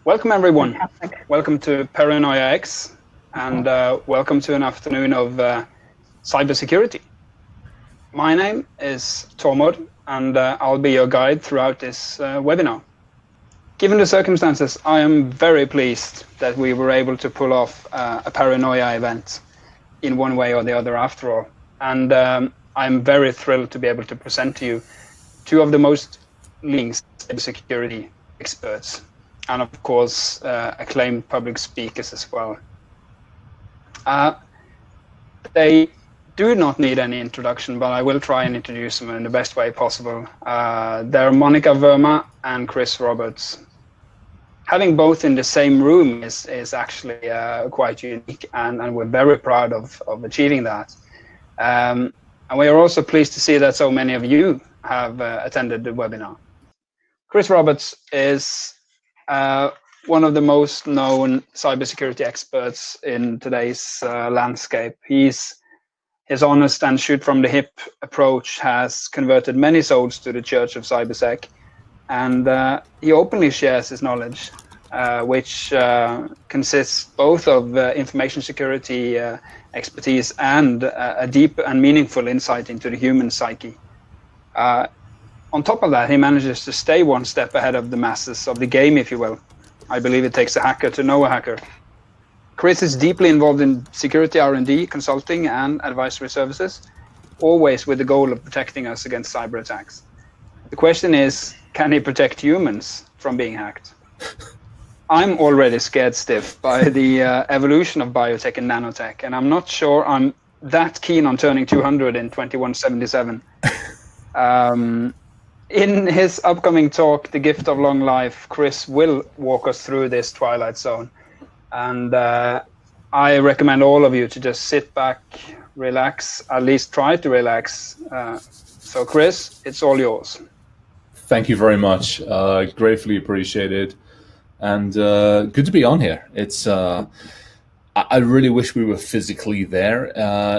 Welcome everyone. Fantastic. Welcome to Paranoia-X, and welcome to an afternoon of cybersecurity. My name is Tormod, and I'll be your guide throughout this webinar. Given the circumstances, I am very pleased that we were able to pull off a Paranoia event in one way or the other after all. And I'm very thrilled to be able to present to you two of the most leading cybersecurity experts, and of course acclaimed public speakers as well. They do not need any introduction, but I will try and introduce them in the best way possible. They're Monica Verma and Chris Roberts. Having both in the same room is actually quite unique, and we're very proud of achieving that. And we are also pleased to see that so many of you have attended the webinar. Chris Roberts is one of the most known cybersecurity experts in today's landscape. His honest and shoot from the hip approach has converted many souls to the Church of Cybersec, and he openly shares his knowledge, which consists both of information security expertise and a deep and meaningful insight into the human psyche. On top of that, he manages to stay one step ahead of the masses of the game, if you will. I believe it takes a hacker to know a hacker. Chris is deeply involved in security R&D, consulting and advisory services, always with the goal of protecting us against cyber attacks. The question is, can he protect humans from being hacked? I'm already scared stiff by the evolution of biotech and nanotech, and I'm not sure I'm that keen on turning 200 in 2177. In his upcoming talk, The Gift of Long Life, Chris will walk us through this twilight zone. And I recommend all of you to just sit back, relax, at least try to relax. So Chris, it's all yours. Thank you very much. Gratefully appreciated. And good to be on here. It's I really wish we were physically there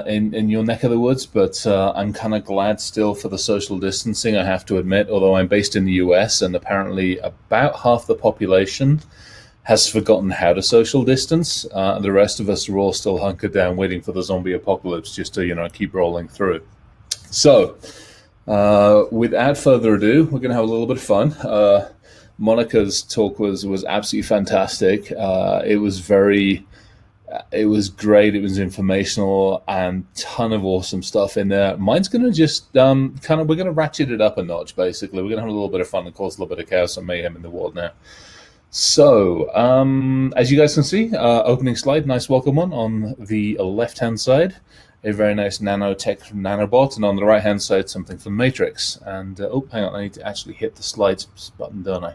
in your neck of the woods, but I'm kind of glad still for the social distancing, I have to admit, although I'm based in the US and apparently about half the population has forgotten how to social distance. The rest of us are all still hunkered down waiting for the zombie apocalypse just to, keep rolling through. So without further ado, we're going to have a little bit of fun. Monica's talk was absolutely fantastic. It was great. It was informational and ton of awesome stuff in there. Mine's going to just we're going to ratchet it up a notch, basically. We're going to have a little bit of fun and cause a little bit of chaos and mayhem in the world now. So, as you guys can see, opening slide, nice welcome one on the left-hand side, a very nice nanotech nanobot, and on the right-hand side, something from Matrix. And, hang on, I need to actually hit the slides button, don't I?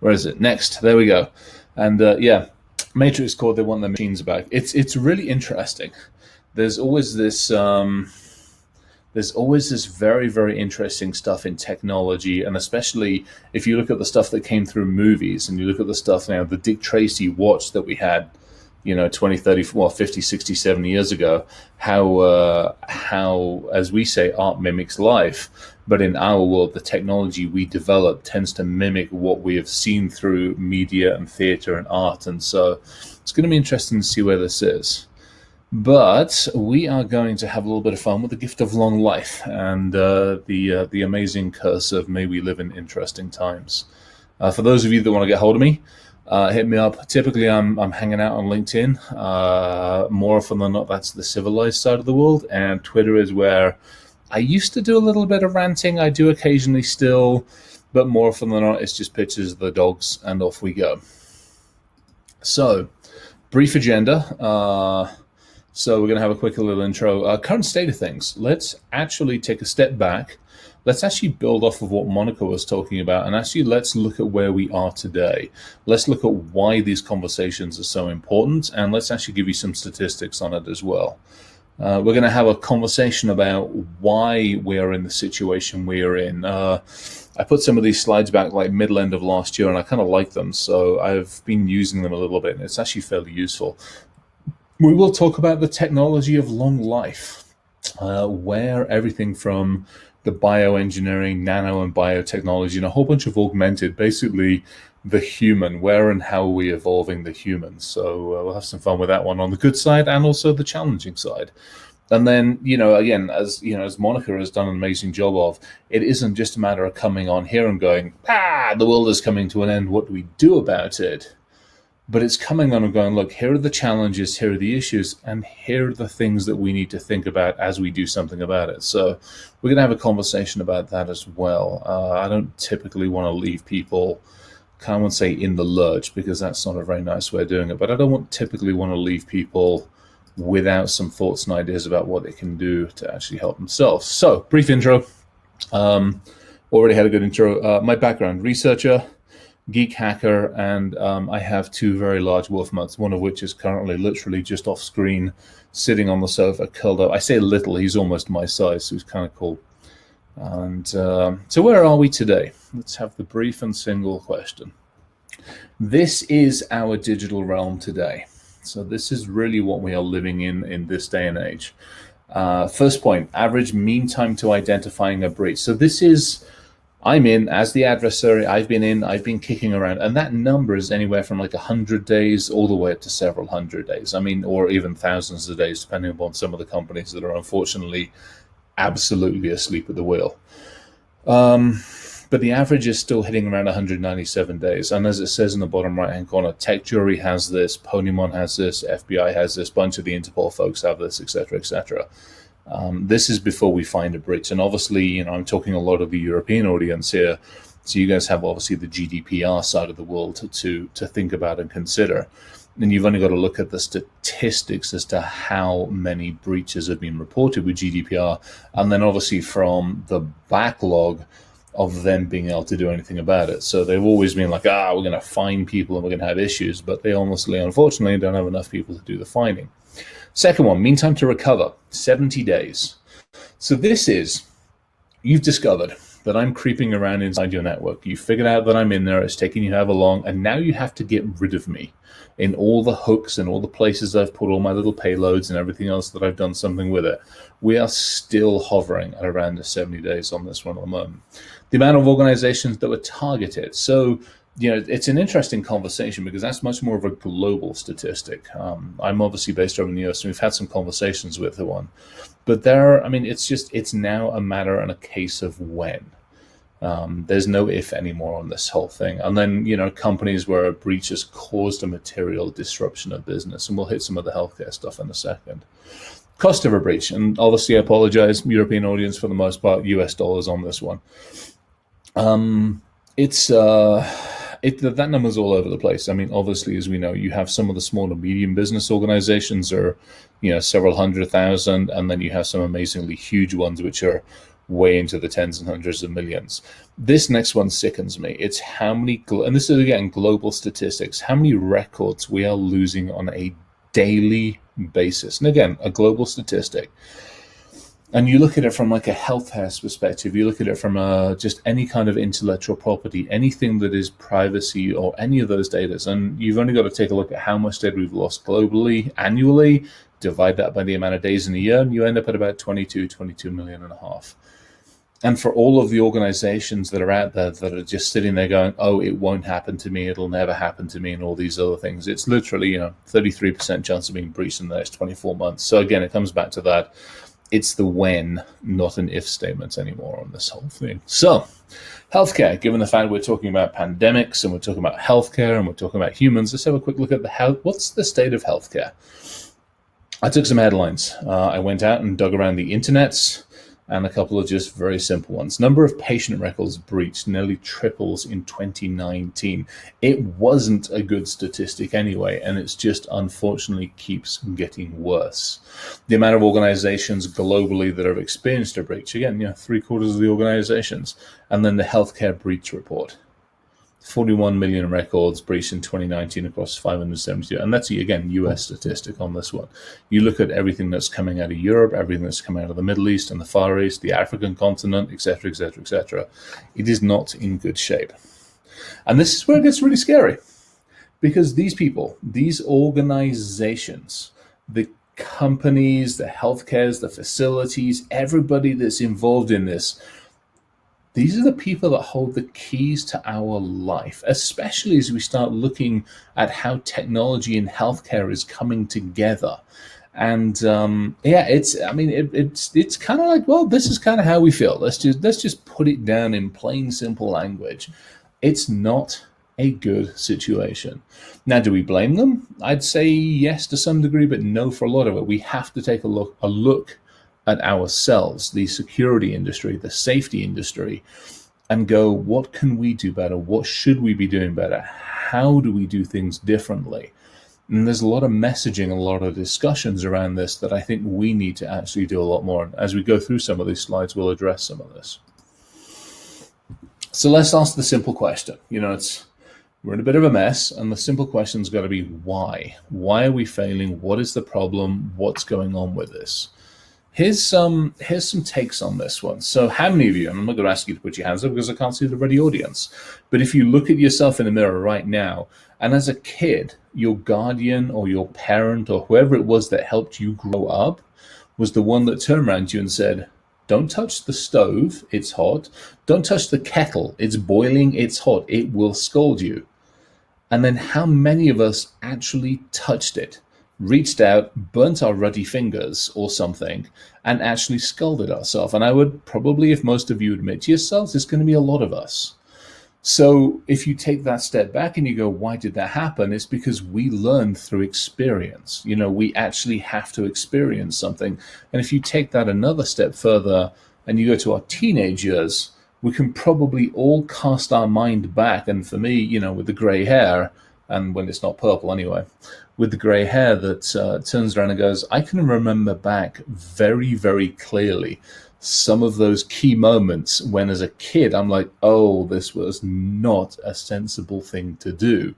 Where is it? Next, there we go. And, yeah. Matrix called, they want their machines back. It's really interesting. There's always this very, very interesting stuff in technology, and especially if you look at the stuff that came through movies and you look at the stuff now, the Dick Tracy watch that we had, 20, 30, 50, 60, 70 years ago, how, as we say, art mimics life. But in our world, the technology we develop tends to mimic what we have seen through media and theater and art. And so it's going to be interesting to see where this is. But we are going to have a little bit of fun with the gift of long life and the amazing curse of may we live in interesting times. For those of you that want to get hold of me, hit me up. Typically, I'm hanging out on LinkedIn. More often than not, that's the civilized side of the world. And Twitter is where I used to do a little bit of ranting. I do occasionally still, but more often than not, it's just pictures of the dogs, and off we go. So, brief agenda. So we're going to have a quick little intro. Current state of things. Let's actually take a step back. Let's actually build off of what Monica was talking about, and actually let's look at where we are today. Let's look at why these conversations are so important, and let's actually give you some statistics on it as well. We're going to have a conversation about why we are in the situation we are in. I put some of these slides back like middle end of last year, and I kind of like them, so I've been using them a little bit, and it's actually fairly useful. We will talk about the technology of long life, where everything from the bioengineering, nano and biotechnology, and a whole bunch of augmented, basically the human. Where and how are we evolving the human? So we'll have some fun with that one on the good side and also the challenging side. And then, again, as Monica has done an amazing job of, it isn't just a matter of coming on here and going, the world is coming to an end. What do we do about it? But it's coming on and going, look, here are the challenges, here are the issues, and here are the things that we need to think about as we do something about it. So we're going to have a conversation about that as well. I don't typically want to leave people, I won't say in the lurch, because that's not a very nice way of doing it, but I don't typically want to leave people without some thoughts and ideas about what they can do to actually help themselves. So, brief intro. Already had a good intro. My background, researcher, geek hacker, and I have two very large wolf moths, one of which is currently literally just off screen, sitting on the sofa, curled up. I say little, he's almost my size, so he's kind of cool. And so where are we today? Let's have the brief and single question. This is our digital realm today. So this is really what we are living in this day and age. First point, average mean time to identifying a breach. So this is, I'm in as the adversary, I've been kicking around, and that number is anywhere from like 100 days all the way up to several hundred days. I mean, or even thousands of days, depending upon some of the companies that are unfortunately absolutely asleep at the wheel. But the average is still hitting around 197 days. And as it says in the bottom right-hand corner, Tech Jury has this, Ponymon has this, FBI has this, bunch of the Interpol folks have this, etc., etc. This is before we find a breach. And obviously, I'm talking a lot of the European audience here. So you guys have obviously the GDPR side of the world to think about and consider. And you've only got to look at the statistics as to how many breaches have been reported with GDPR. And then obviously from the backlog of them being able to do anything about it. So they've always been like, we're going to fine people and we're going to have issues, but they honestly, unfortunately, don't have enough people to do the fining. Second one, mean time to recover, 70 days. So this is, you've discovered that I'm creeping around inside your network. You figured out that I'm in there, it's taking you however long, and now you have to get rid of me in all the hooks and all the places I've put all my little payloads and everything else that I've done something with it. We are still hovering at around the 70 days on this one at the moment. The amount of organizations that were targeted. So, it's an interesting conversation because that's much more of a global statistic. I'm obviously based over in the US, and we've had some conversations with the one. But it's now a matter and a case of when. There's no if anymore on this whole thing. And then, companies where a breach has caused a material disruption of business. And we'll hit some of the healthcare stuff in a second. Cost of a breach. And obviously, I apologize, European audience for the most part, US dollars on this one. That number's all over the place. I mean, obviously, as we know, you have some of the small and medium business organizations are, several hundred thousand, and then you have some amazingly huge ones, which are way into the tens and hundreds of millions. This next one sickens me. It's how many, and this is again global statistics, how many records we are losing on a daily basis. And again, a global statistic. And you look at it from like a health perspective, you look at it from just any kind of intellectual property, anything that is privacy or any of those data. And you've only got to take a look at how much data we've lost globally, annually, divide that by the amount of days in a year, and you end up at about 22 million and a half. And for all of the organizations that are out there that are just sitting there going, it won't happen to me, it'll never happen to me, and all these other things, it's literally, 33% chance of being breached in the next 24 months. So again, it comes back to that. It's the when, not an if statement anymore on this whole thing. So, healthcare, given the fact we're talking about pandemics and we're talking about healthcare and we're talking about humans, let's have a quick look at what's the state of healthcare. I took some headlines. I went out and dug around the internets and a couple of just very simple ones. Number of patient records breached nearly triples in 2019. It wasn't a good statistic anyway, and it's just unfortunately keeps getting worse. The amount of organizations globally that have experienced a breach, again, 3/4 of the organizations, and then the healthcare breach report. 41 million records breached in 2019 across 572. And that's, again, US statistic on this one. You look at everything that's coming out of Europe, everything that's coming out of the Middle East and the Far East, the African continent, etc., etc., etc. It is not in good shape. And this is where it gets really scary. Because these people, these organizations, the companies, the healthcares, the facilities, everybody that's involved in this, these are the people that hold the keys to our life, especially as we start looking at how technology and healthcare is coming together. And it's kind of like, well, this is kind of how we feel. Let's just put it down in plain, simple language. It's not a good situation. Now, do we blame them? I'd say yes to some degree, but no for a lot of it. We have to take a look at ourselves, the security industry, the safety industry, and go, what can we do better? What should we be doing better? How do we do things differently? And there's a lot of messaging, a lot of discussions around this that I think we need to actually do a lot more. And as we go through some of these slides, we'll address some of this. So let's ask the simple question. We're in a bit of a mess, and the simple question's got to be why? Why are we failing? What is the problem? What's going on with this? Here's some takes on this one. So how many of you, and I'm not going to ask you to put your hands up because I can't see the ready audience, but if you look at yourself in the mirror right now, and as a kid, your guardian or your parent or whoever it was that helped you grow up was the one that turned around to you and said, don't touch the stove, it's hot. Don't touch the kettle, it's boiling, it's hot, it will scald you. And then how many of us actually touched it, reached out, burnt our ruddy fingers or something, and actually scalded ourselves? And I would probably, if most of you admit to yourselves, it's going to be a lot of us. So if you take that step back and you go, why did that happen? It's because we learn through experience. We actually have to experience something. And if you take that another step further and you go to our teenage years, we can probably all cast our mind back. And for me, with the gray hair, and when it's not purple anyway, with the gray hair that turns around and goes, I can remember back very, very clearly some of those key moments when as a kid, I'm like, oh, this was not a sensible thing to do.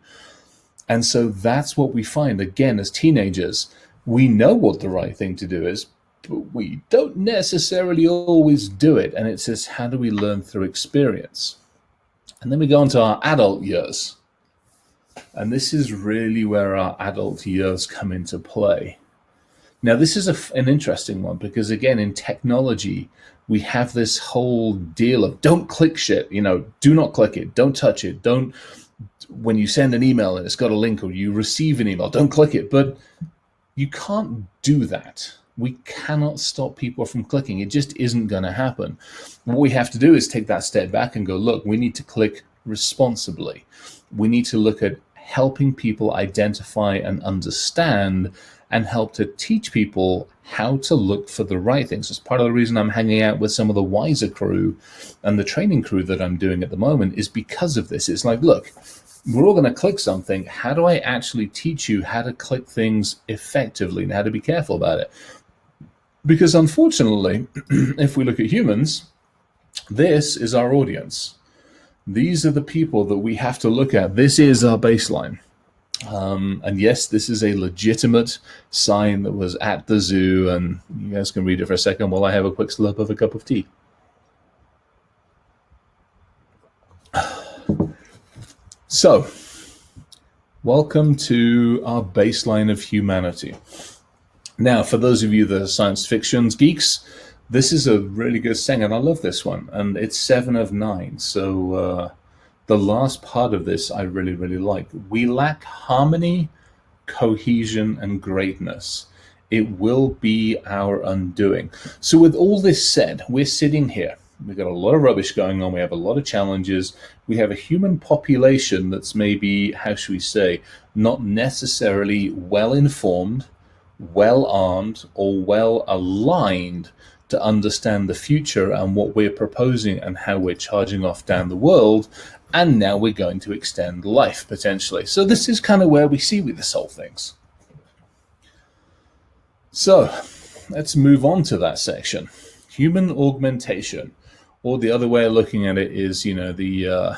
And so that's what we find again as teenagers. We know what the right thing to do is, but we don't necessarily always do it. And it says, how do we learn through experience? And then we go on to our adult years. And this is really where our adult years come into play. Now, this is an interesting one because, again, in technology, we have this whole deal of don't click shit, do not click it, don't touch it, when you send an email and it's got a link or you receive an email, don't click it. But you can't do that. We cannot stop people from clicking. It just isn't going to happen. What we have to do is take that step back and go, look, we need to click responsibly. We need to look at helping people identify and understand and help to teach people how to look for the right things. It's part of the reason I'm hanging out with some of the wiser crew and the training crew that I'm doing at the moment is because of this. It's like, look, we're all going to click something. How do I actually teach you how to click things effectively and how to be careful about it? Because unfortunately, if we look at humans, this is our audience. These are the people that we have to look at. This is our baseline. And yes, this is a legitimate sign that was at the zoo, and you guys can read it for a second while I have a quick slurp of a cup of tea. So, welcome to our baseline of humanity. Now, for those of you that are science fiction geeks, this is a really good saying, and I love this one, and it's 7 of 9, so the last part of this I really, really like. We lack harmony, cohesion, and greatness. It will be our undoing. So with all this said, we're sitting here. We've got a lot of rubbish going on. We have a lot of challenges. We have a human population that's maybe, how should we say, not necessarily well-informed, well-armed, or well-aligned to understand the future and what we're proposing and how we're charging off down the world. And now we're going to extend life, potentially. So this is kind of where we see with this whole things. So let's move on to that section. Human augmentation, or the other way of looking at it is, the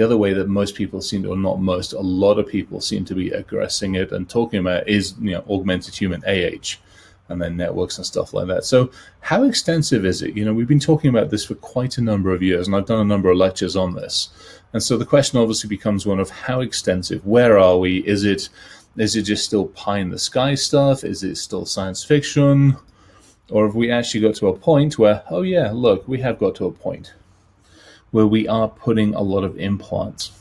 other way that most people seem to, or not most, a lot of people seem to be aggressing it and talking about it is, augmented human, AH. And then networks and stuff like that. So how extensive is it? We've been talking about this for quite a number of years, and I've done a number of lectures on this. And so the question obviously becomes one of how extensive, where are we? Is it just still pie in the sky stuff? Is it still science fiction? Or have we actually got to a point where, oh yeah, look, we have got to a point. where we are putting a lot of implants.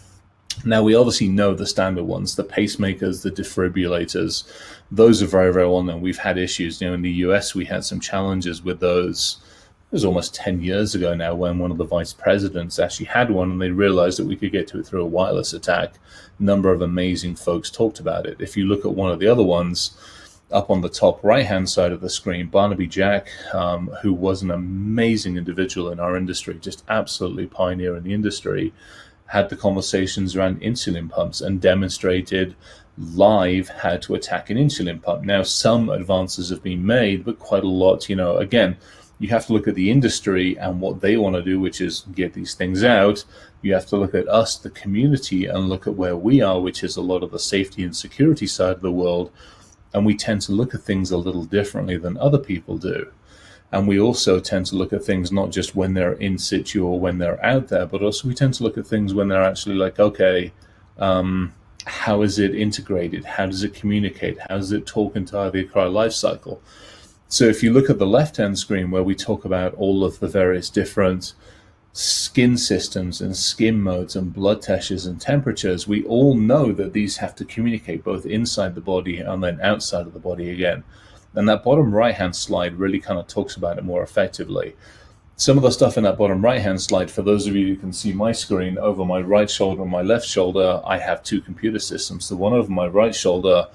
Now, we obviously know the standard ones, the pacemakers, the defibrillators. Those are very, very well known. We've had issues. In the US, we had some challenges with those. It was almost 10 years ago now when one of the vice presidents actually had one, and they realized that we could get to it through a wireless attack. A number of amazing folks talked about it. If you look at one of the other ones, up on the top right-hand side of the screen, Barnaby Jack, who was an amazing individual in our industry, just absolutely pioneer in the industry, had the conversations around insulin pumps and demonstrated live how to attack an insulin pump. Now, some advances have been made, but quite a lot, again, you have to look at the industry and what they want to do, which is get these things out. You have to look at us, the community, and look at where we are, which is a lot of the safety and security side of the world. And we tend to look at things a little differently than other people do. And we also tend to look at things not just when they're in situ or when they're out there, but also we tend to look at things when they're actually like, okay, how is it integrated? How does it communicate? How does it talk into the entire life cycle? So if you look at the left-hand screen where we talk about all of the various different skin systems and skin modes and blood textures and temperatures, we all know that these have to communicate both inside the body and then outside of the body again. And that bottom right-hand slide really kind of talks about it more effectively. Some of the stuff in that bottom right-hand slide, for those of you who can see my screen, over my right shoulder and my left shoulder, I have two computer systems. The one over my right shoulder,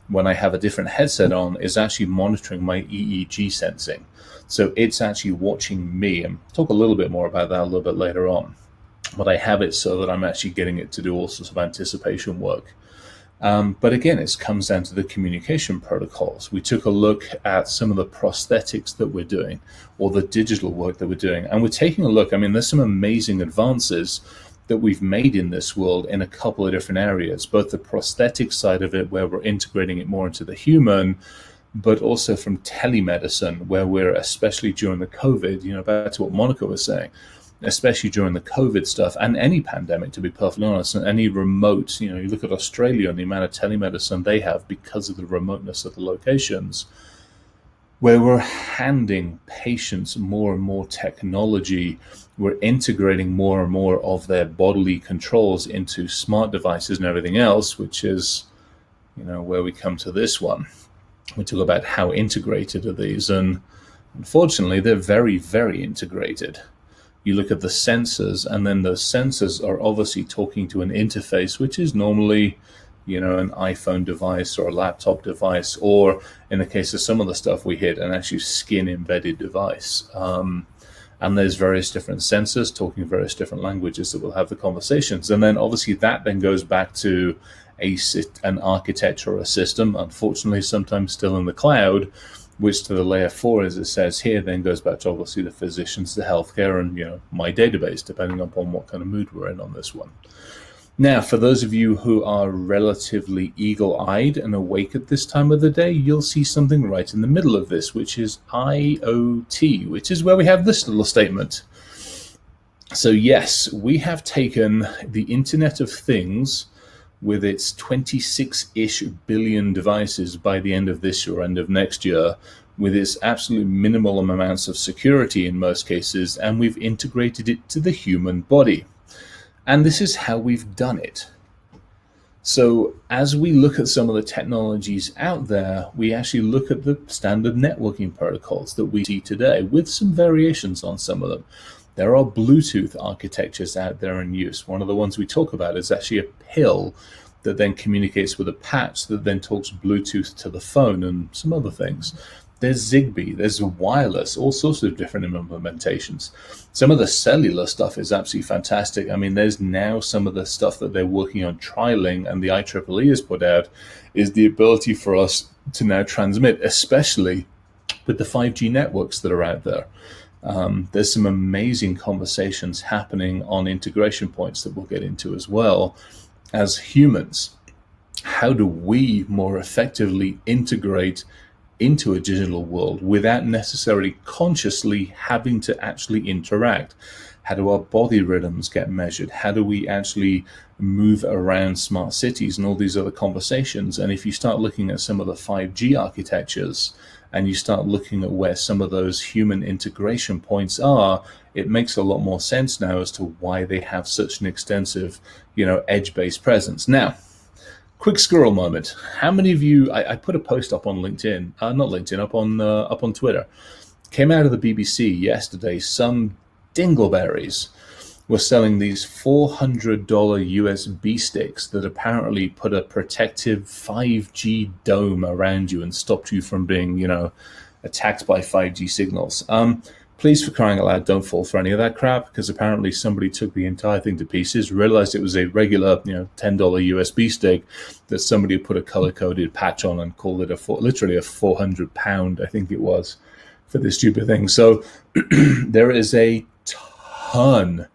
when I have a different headset on, is actually monitoring my EEG sensing. So it's actually watching me, and I'll talk a little bit more about that a little bit later on. But I have it so that I'm actually getting it to do all sorts of anticipation work. But again, it comes down to the communication protocols. We took a look at some of the prosthetics that we're doing, or the digital work that we're doing. And we're taking a look, there's some amazing advances that we've made in this world in a couple of different areas, both the prosthetic side of it, where we're integrating it more into the human, but also from telemedicine, where we're, especially during the COVID, back to what Monica was saying, especially during the COVID stuff and any pandemic, to be perfectly honest, and any remote, you look at Australia and the amount of telemedicine they have because of the remoteness of the locations, where we're handing patients more and more technology. We're integrating more and more of their bodily controls into smart devices and everything else, which is, where we come to this one. We talk about how integrated are these, and unfortunately, they're very, very integrated. You look at the sensors, and then those sensors are obviously talking to an interface, which is normally, an iPhone device or a laptop device, or in the case of some of the stuff we hit, an actual skin-embedded device. And there's various different sensors talking various different languages that will have the conversations. And then obviously that then goes back to an architecture or a system, unfortunately sometimes still in the cloud, which to the layer 4, as it says here, then goes back to obviously the physicians, the healthcare, and my database, depending upon what kind of mood we're in on this one. Now, for those of you who are relatively eagle-eyed and awake at this time of the day, you'll see something right in the middle of this, which is IoT, which is where we have this little statement. So yes, we have taken the Internet of Things with its 26-ish billion devices by the end of this year or end of next year, with its absolute minimal amounts of security in most cases, and we've integrated it to the human body. And this is how we've done it. So as we look at some of the technologies out there, we actually look at the standard networking protocols that we see today, with some variations on some of them. There are Bluetooth architectures out there in use. One of the ones we talk about is actually a pill that then communicates with a patch that then talks Bluetooth to the phone and some other things. There's Zigbee, there's wireless, all sorts of different implementations. Some of the cellular stuff is absolutely fantastic. There's now some of the stuff that they're working on trialing, and the IEEE has put out, is the ability for us to now transmit, especially with the 5G networks that are out there. There's some amazing conversations happening on integration points that we'll get into as well. As humans, how do we more effectively integrate into a digital world without necessarily consciously having to actually interact? How do our body rhythms get measured? How do we actually move around smart cities and all these other conversations? And if you start looking at some of the 5G architectures and you start looking at where some of those human integration points are, it makes a lot more sense now as to why they have such an extensive, edge-based presence. Now, quick squirrel moment. How many of you? I put a post up on LinkedIn, not LinkedIn, up on Twitter. Came out of the BBC yesterday. Some dingleberries were selling these $400 USB sticks that apparently put a protective 5G dome around you and stopped you from being, attacked by 5G signals. Please, for crying out loud, don't fall for any of that crap, because apparently somebody took the entire thing to pieces, realized it was a regular, $10 USB stick that somebody put a color-coded patch on and called it literally a 400 pound, I think it was, for this stupid thing. So there is a ton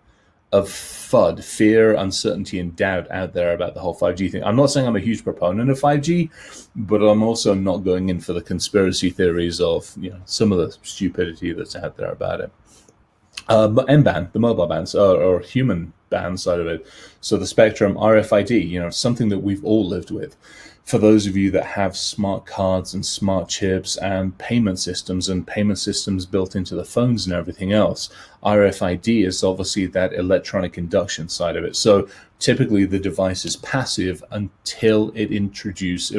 of FUD, fear, uncertainty, and doubt out there about the whole 5G thing. I'm not saying I'm a huge proponent of 5G, but I'm also not going in for the conspiracy theories of some of the stupidity that's out there about it. But M-band, the mobile bands, or human band side of it. So the spectrum, RFID, something that we've all lived with. For those of you that have smart cards and smart chips and payment systems built into the phones and everything else, RFID is obviously that electronic induction side of it. So typically the device is passive until it's introduced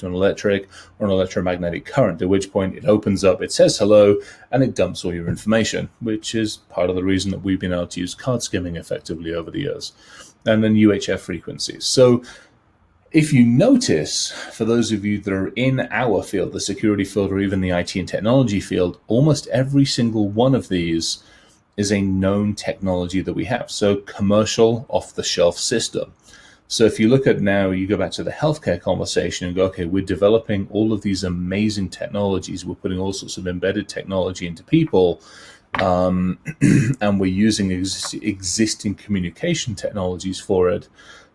to an electric or an electromagnetic current, at which point it opens up, it says hello, and it dumps all your information, which is part of the reason that we've been able to use card skimming effectively over the years. And then UHF frequencies. So if you notice, for those of you that are in our field, the security field, or even the IT and technology field, almost every single one of these is a known technology that we have. So commercial, off-the-shelf system. So if you look at now, you go back to the healthcare conversation and go, okay, we're developing all of these amazing technologies. We're putting all sorts of embedded technology into people. And we're using existing communication technologies for it.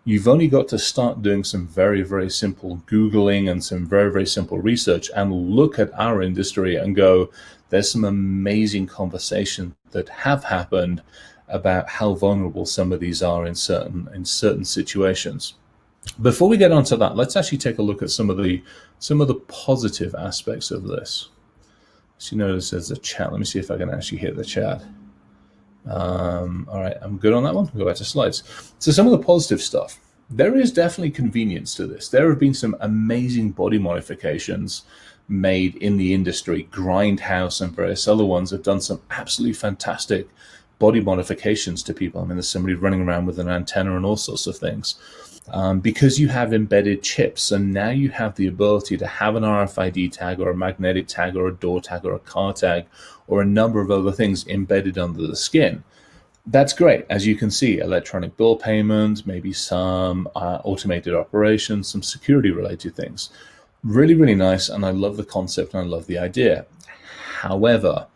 You've only got to start doing some very, very simple Googling and some very, very simple research and look at our industry and go, there's some amazing conversations that have happened about how vulnerable some of these are in certain situations. Before we get onto that, let's actually take a look at some of the positive aspects of this. So you notice there's a chat. Let me see if I can actually hit the chat. All right, I'm good on that one. We'll go back to slides. So some of the positive stuff. There is definitely convenience to this. There have been some amazing body modifications made in the industry. Grindhouse and various other ones have done some absolutely fantastic body modifications to people. I mean, there's somebody running around with an antenna and all sorts of things. Because you have embedded chips, and now you have the ability to have an RFID tag or a magnetic tag or a door tag or a car tag or a number of other things embedded under the skin. That's great. As you can see, electronic bill payments, maybe some automated operations, some security related things. Really, really nice. And I love the concept and I love the idea. However,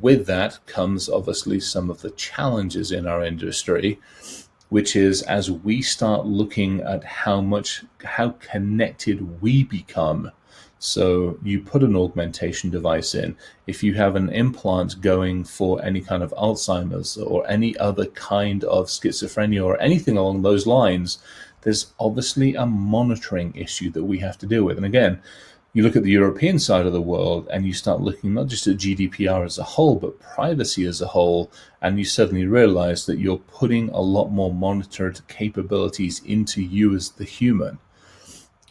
with that comes obviously some of the challenges in our industry, which is as we start looking at how connected we become. So you put an augmentation device in. If you have an implant going for any kind of Alzheimer's or any other kind of schizophrenia or anything along those lines, there's obviously a monitoring issue that we have to deal with. And again, you look at the European side of the world and you start looking not just at GDPR as a whole, but privacy as a whole, and you suddenly realize that you're putting a lot more monitored capabilities into you as the human.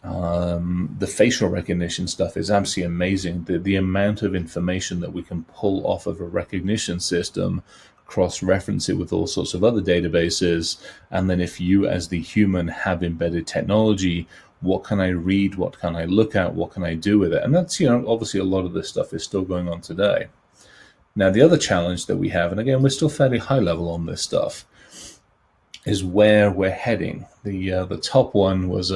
The facial recognition stuff is absolutely amazing. The amount of information that we can pull off of a recognition system, cross-reference it with all sorts of other databases, and then if you as the human have embedded technology, what can I read? What can I look at? What can I do with it? And that's, obviously a lot of this stuff is still going on today. Now, the other challenge that we have, and again, we're still fairly high level on this stuff, is where we're heading. The top one was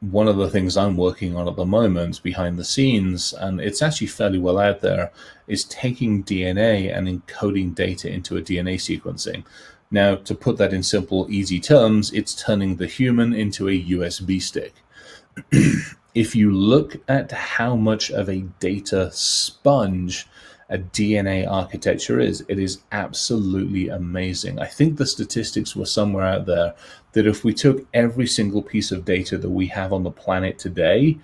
one of the things I'm working on at the moment behind the scenes, and it's actually fairly well out there, is taking DNA and encoding data into a DNA sequencing. Now, to put that in simple, easy terms, it's turning the human into a USB stick. If you look at how much of a data sponge a DNA architecture is. It is absolutely amazing. I think the statistics were somewhere out there that if we took every single piece of data that we have on the planet today,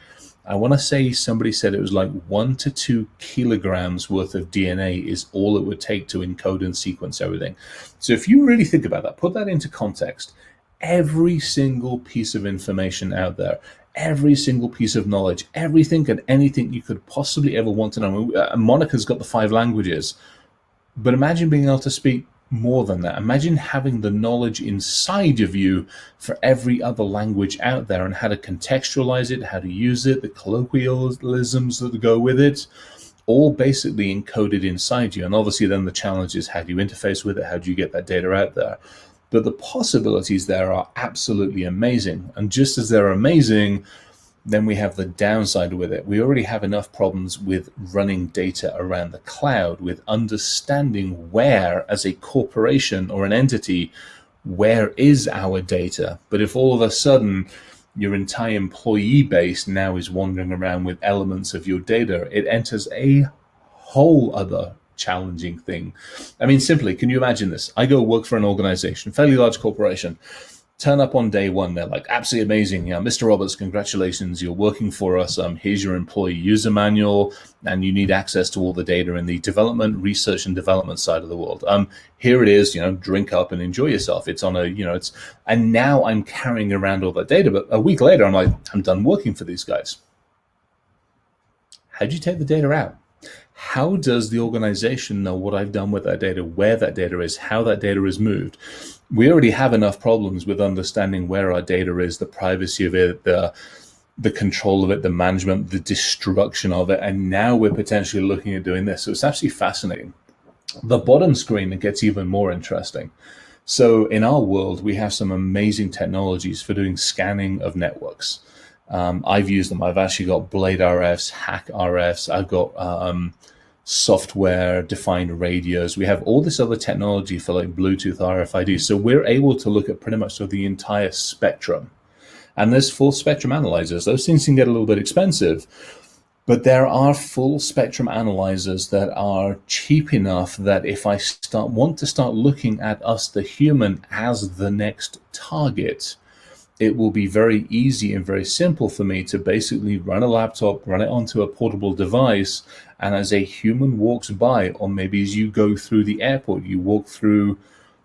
I want to say somebody said it was like 1 to 2 kilograms worth of DNA is all it would take to encode and sequence everything. So if you really think about that, put that into context, every single piece of information out there, every single piece of knowledge, everything and anything you could possibly ever want to know. Monica's got the 5 languages, but imagine being able to speak more than that. Imagine having the knowledge inside of you for every other language out there and how to contextualize it, how to use it, the colloquialisms that go with it, all basically encoded inside you. And obviously then the challenge is, how do you interface with it? How do you get that data out there? But the possibilities there are absolutely amazing. And just as they're amazing, then we have the downside with it. We already have enough problems with running data around the cloud, with understanding where, as a corporation or an entity, where is our data. But if all of a sudden your entire employee base now is wandering around with elements of your data, it enters a whole other challenging thing. I mean, simply, can you imagine this? I go work for an organization, fairly large corporation, turn up on day one, they're like, absolutely amazing. Yeah, Mr. Roberts, congratulations, you're working for us. Here's your employee user manual, and you need access to all the data in the development, research, and development side of the world. Here it is, drink up and enjoy yourself. It's on and now I'm carrying around all that data, but a week later, I'm like, I'm done working for these guys. How'd you take the data out? How does the organization know what I've done with that data, where that data is, how that data is moved? We already have enough problems with understanding where our data is, the privacy of it, the control of it, the management, the destruction of it, and now we're potentially looking at doing this. So it's absolutely fascinating. The bottom screen, it gets even more interesting. So in our world, we have some amazing technologies for doing scanning of networks. I've used them. I've actually got Blade RFs, Hack RFs. I've got software-defined radios. We have all this other technology for like Bluetooth RFID. So we're able to look at pretty much the entire spectrum. And there's full spectrum analyzers. Those things can get a little bit expensive, but there are full spectrum analyzers that are cheap enough that if I want to start looking at us, the human, as the next target, it will be very easy and very simple for me to basically run a laptop, run it onto a portable device, and as a human walks by, or maybe as you go through the airport, you walk through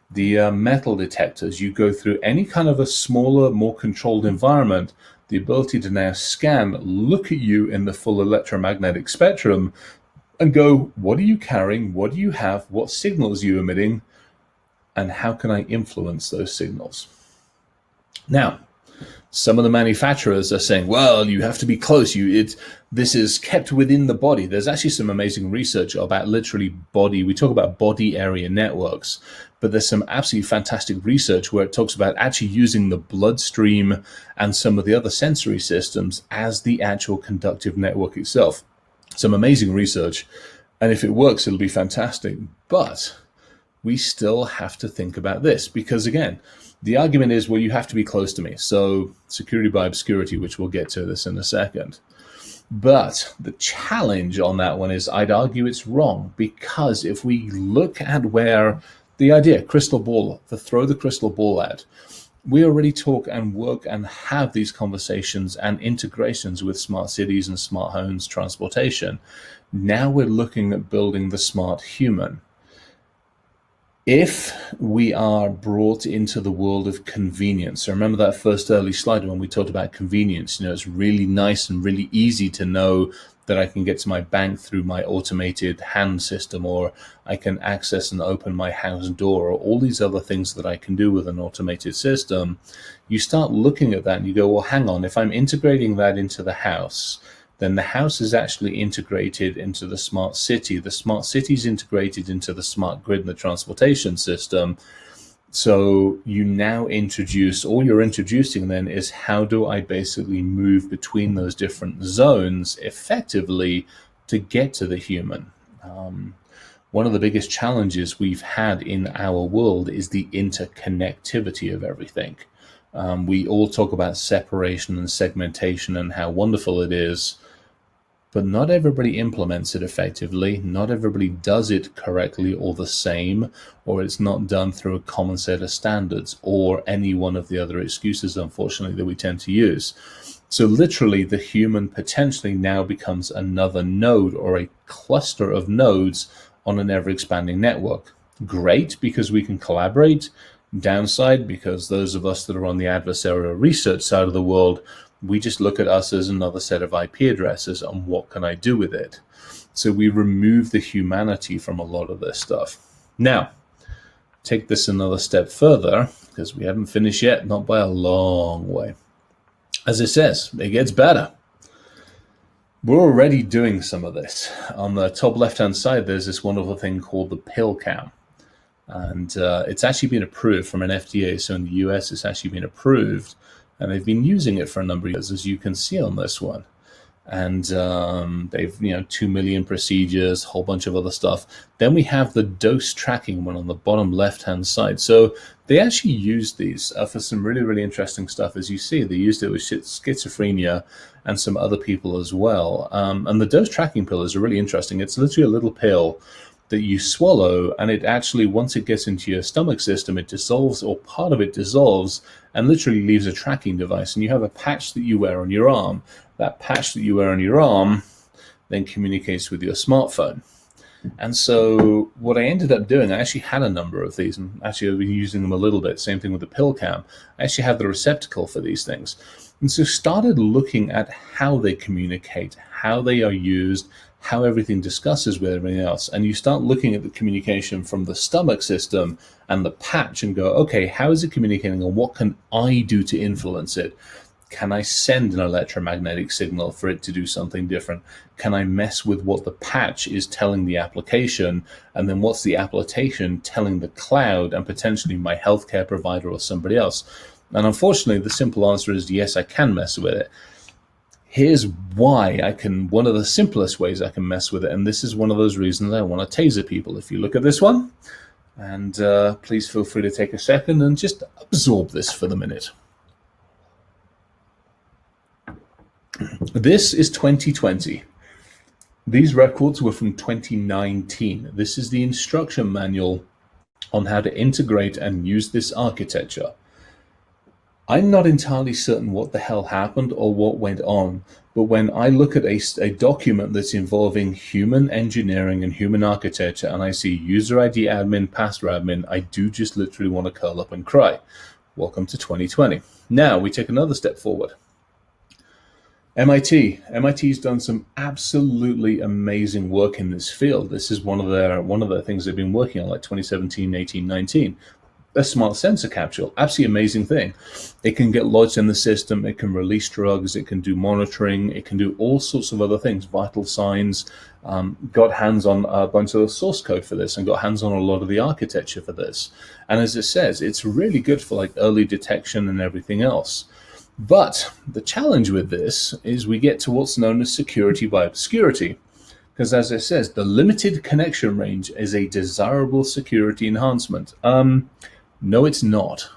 the metal detectors, you go through any kind of a smaller, more controlled environment, the ability to now scan, look at you in the full electromagnetic spectrum, and go, what are you carrying? What do you have? What signals are you emitting? And how can I influence those signals? Now, some of the manufacturers are saying, well, you have to be close. This is kept within the body. There's actually some amazing research about literally body. We talk about body area networks, but there's some absolutely fantastic research where it talks about actually using the bloodstream and some of the other sensory systems as the actual conductive network itself. Some amazing research. And if it works, it'll be fantastic. But we still have to think about this because, again, the argument is, well, you have to be close to me. So security by obscurity, which we'll get to this in a second. But the challenge on that one is I'd argue it's wrong, because if we look at where the idea, crystal ball, to throw the crystal ball at, we already talk and work and have these conversations and integrations with smart cities and smart homes, transportation. Now we're looking at building the smart human. If we are brought into the world of convenience, so remember that first early slide when we talked about convenience, it's really nice and really easy to know that I can get to my bank through my automated hand system, or I can access and open my house door, or all these other things that I can do with an automated system. You start looking at that and you go, well, hang on, if I'm integrating that into the house, then the house is actually integrated into the smart city. The smart city is integrated into the smart grid and the transportation system. So you now introduce, all you're introducing then is how do I basically move between those different zones effectively to get to the human. One of the biggest challenges we've had in our world is the interconnectivity of everything. We all talk about separation and segmentation and how wonderful it is. but not everybody implements it effectively. Not everybody does it correctly or the same, or it's not done through a common set of standards, or any one of the other excuses, unfortunately, that we tend to use. So literally, the human potentially now becomes another node or a cluster of nodes on an ever-expanding network. Great, because we can collaborate. Downside, because those of us that are on the adversarial research side of the world, we just look at us as another set of IP addresses and what can I do with it? So we remove the humanity from a lot of this stuff. Now, take this another step further, because we haven't finished yet, not by a long way. As it says, it gets better. We're already doing some of this. On the top left-hand side, there's this wonderful thing called the pill cam. And it's actually been approved from an FDA. So in the US, it's actually been approved. And they've been using it for a number of years, as you can see on this one. And they've, 2 million procedures, a whole bunch of other stuff. Then we have the dose tracking one on the bottom left-hand side. So they actually used these for some really, really interesting stuff. As you see, they used it with schizophrenia and some other people as well. And the dose tracking pill is really interesting. It's literally a little pill that you swallow, and it actually, once it gets into your stomach system, it dissolves, or part of it dissolves, and literally leaves a tracking device. And you have a patch that you wear on your arm. That patch that you wear on your arm then communicates with your smartphone. And so what I ended up doing, I actually had a number of these, and actually I've been using them a little bit, same thing with the pill cam. I actually have the receptacle for these things. And so started looking at how they communicate, how they are used, how everything discusses with everything else. And you start looking at the communication from the stomach system and the patch and go, okay, how is it communicating, and what can I do to influence it? Can I send an electromagnetic signal for it to do something different? Can I mess with what the patch is telling the application? And then what's the application telling the cloud and potentially my healthcare provider or somebody else? And unfortunately, the simple answer is yes, I can mess with it. Here's why I can, one of the simplest ways I can mess with it, and this is one of those reasons I want to taser people. If you look at this one, and please feel free to take a second and just absorb this for the minute. This is 2020. These records were from 2019. This is the instruction manual on how to integrate and use this architecture. I'm not entirely certain what the hell happened or what went on, but when I look at a document that's involving human engineering and human architecture, and I see user ID admin, password admin, I do just literally want to curl up and cry. Welcome to 2020. Now we take another step forward. MIT's done some absolutely amazing work in this field. This is one of the things they've been working on, like 2017, 18, 19. A smart sensor capsule, absolutely amazing thing. It can get lodged in the system, it can release drugs, it can do monitoring, it can do all sorts of other things, vital signs. Got hands on a bunch of the source code for this and got hands on a lot of the architecture for this. And as it says, it's really good for like early detection and everything else. But the challenge with this is we get to what's known as security by obscurity. Because as it says, the limited connection range is a desirable security enhancement. No, it's not.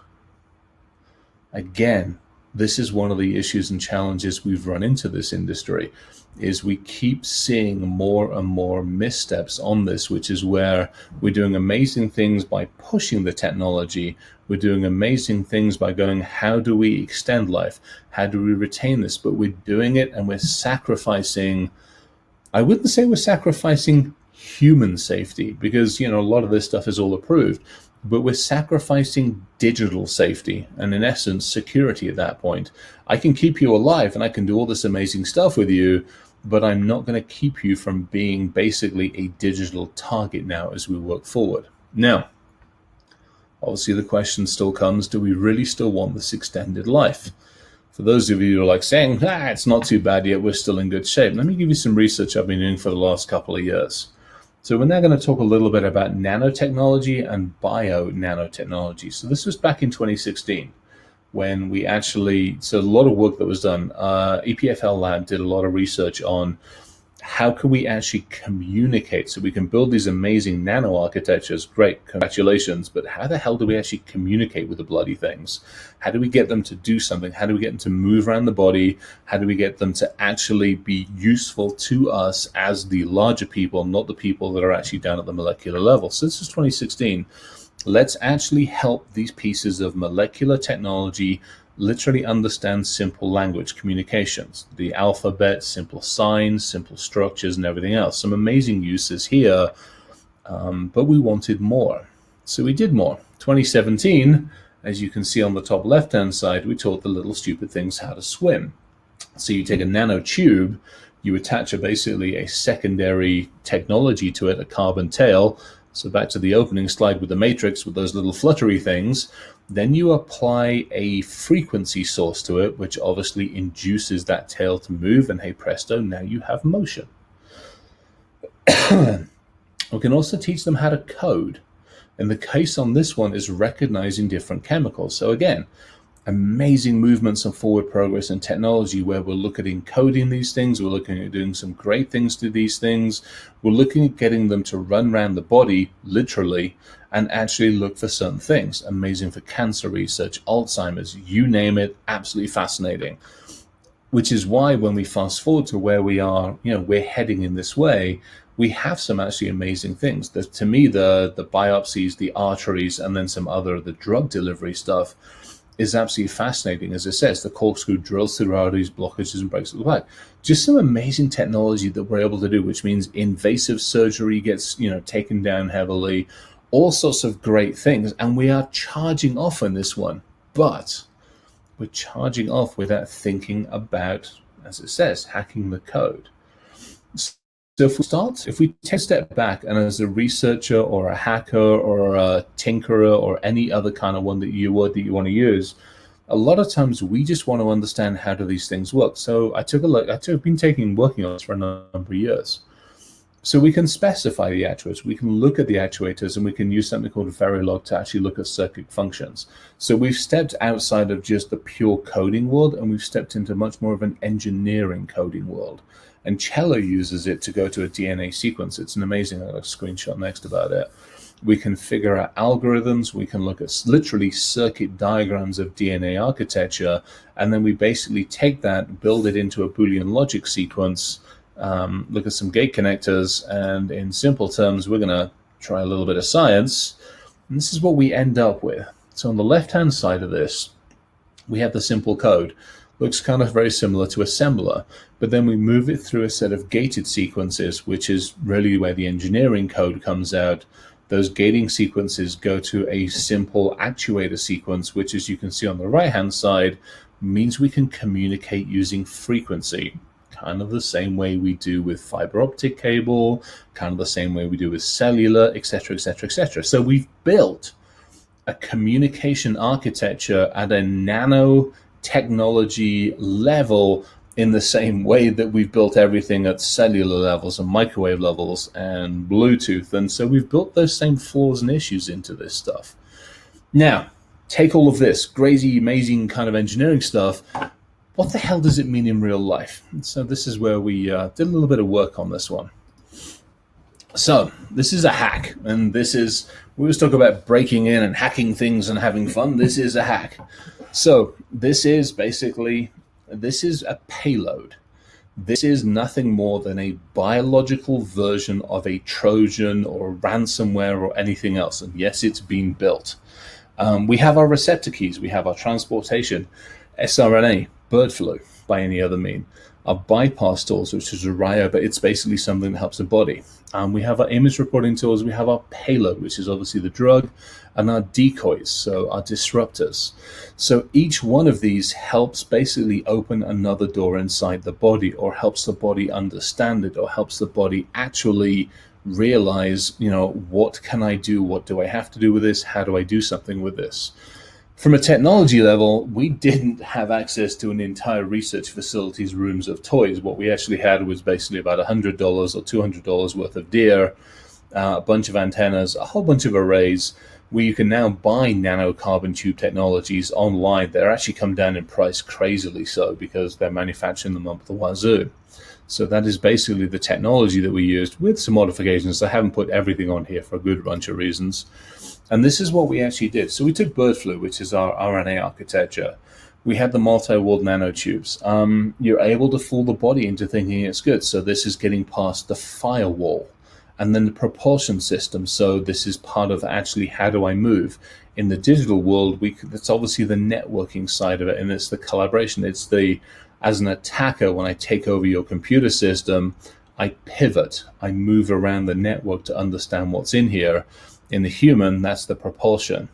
Again, this is one of the issues and challenges we've run into this industry, is we keep seeing more and more missteps on this, which is where we're doing amazing things by pushing the technology. We're doing amazing things by going, how do we extend life? How do we retain this? But we're doing it and we're sacrificing, I wouldn't say we're sacrificing human safety, because, a lot of this stuff is all approved, but we're sacrificing digital safety and, in essence, security at that point. I can keep you alive and I can do all this amazing stuff with you, but I'm not going to keep you from being basically a digital target now as we work forward. Now, obviously the question still comes, do we really still want this extended life? For those of you who are like saying, it's not too bad yet, we're still in good shape. Let me give you some research I've been doing for the last couple of years. So we're now going to talk a little bit about nanotechnology and bio-nanotechnology. So this was back in 2016 when we actually, so a lot of work that was done. EPFL Lab did a lot of research on how can we actually communicate? So we can build these amazing nano architectures. Great, congratulations. But how the hell do we actually communicate with the bloody things? How do we get them to do something? How do we get them to move around the body? How do we get them to actually be useful to us as the larger people, not the people that are actually down at the molecular level? So this is 2016. Let's actually help these pieces of molecular technology literally understand simple language communications, the alphabet, simple signs, simple structures, and everything else. Some amazing uses here, but we wanted more. So we did more. 2017, as you can see on the top left-hand side, we taught the little stupid things how to swim. So you take a nanotube, you attach basically a secondary technology to it, a carbon tail. So back to the opening slide with the matrix with those little fluttery things. Then you apply a frequency source to it, which obviously induces that tail to move, and hey presto, now you have motion. We can also teach them how to code. And the case on this one is recognizing different chemicals. So again, amazing movements and forward progress in technology where we're looking at encoding these things, we're looking at doing some great things to these things, we're looking at getting them to run around the body, literally, and actually look for certain things. Amazing for cancer research, Alzheimer's, you name it, absolutely fascinating. Which is why when we fast forward to where we are, we're heading in this way, we have some actually amazing things. To me, the biopsies, the arteries, and then some other the drug delivery stuff is absolutely fascinating. As it says, the corkscrew drills through arteries, blockages, and breaks at the back. Just some amazing technology that we're able to do, which means invasive surgery gets taken down heavily, all sorts of great things. And we are charging off on this one, but we're charging off without thinking about, as it says, hacking the code. So if we take a step back, and as a researcher or a hacker or a tinkerer or any other kind of one that you want to use, a lot of times we just want to understand how do these things work. So I took a look. I've been working on this for a number of years. So we can specify the actuators, we can look at the actuators, and we can use something called Verilog to actually look at circuit functions. So we've stepped outside of just the pure coding world, and we've stepped into much more of an engineering coding world. And Cello uses it to go to a DNA sequence. It's an amazing, I've got a screenshot next about it. We can figure out algorithms. We can look at literally circuit diagrams of DNA architecture. And then we basically take that, build it into a Boolean logic sequence, look at some gate connectors. And in simple terms, we're going to try a little bit of science. And this is what we end up with. So on the left-hand side of this, we have the simple code. Looks kind of very similar to assembler, but then we move it through a set of gated sequences, which is really where the engineering code comes out. Those gating sequences go to a simple actuator sequence, which, as you can see on the right-hand side, means we can communicate using frequency, kind of the same way we do with fiber optic cable, kind of the same way we do with cellular, etc., etc., etc. So we've built a communication architecture at a nanotechnology level in the same way that we've built everything at cellular levels and microwave levels and Bluetooth. And so we've built those same flaws and issues into this stuff. Now, take all of this crazy, amazing kind of engineering stuff. What the hell does it mean in real life? And so this is where we did a little bit of work on this one. So this is a hack, and this is, we always talk about breaking in and hacking things and having fun. This is a hack. So this is basically, this is a payload. This is nothing more than a biological version of a Trojan or ransomware or anything else. And yes, it's been built. We have our receptor keys. We have our transportation, sRNA, bird flu, by any other mean. Our bypass tools, which is Raya, but it's basically something that helps the body. We have our image reporting tools. We have our payload, which is obviously the drug, and our decoys, so our disruptors. So each one of these helps basically open another door inside the body, or helps the body understand it, or helps the body actually realize, what can I do? What do I have to do with this? How do I do something with this? From a technology level, we didn't have access to an entire research facility's rooms of toys. What we actually had was basically about $100 or $200 worth of gear, a bunch of antennas, a whole bunch of arrays. where you can now buy nanocarbon tube technologies online. They're actually come down in price crazily so, because they're manufacturing them up the wazoo. So that is basically the technology that we used with some modifications. I haven't put everything on here for a good bunch of reasons. And this is what we actually did. So we took bird flu, which is our RNA architecture. We had the multi-walled nanotubes. You're able to fool the body into thinking it's good. So this is getting past the firewall. And then the propulsion system. So this is part of actually how do I move? In the digital world, that's obviously the networking side of it, and it's the collaboration. It's the, as an attacker, when I take over your computer system, I pivot. I move around the network to understand what's in here. In the human, that's the propulsion.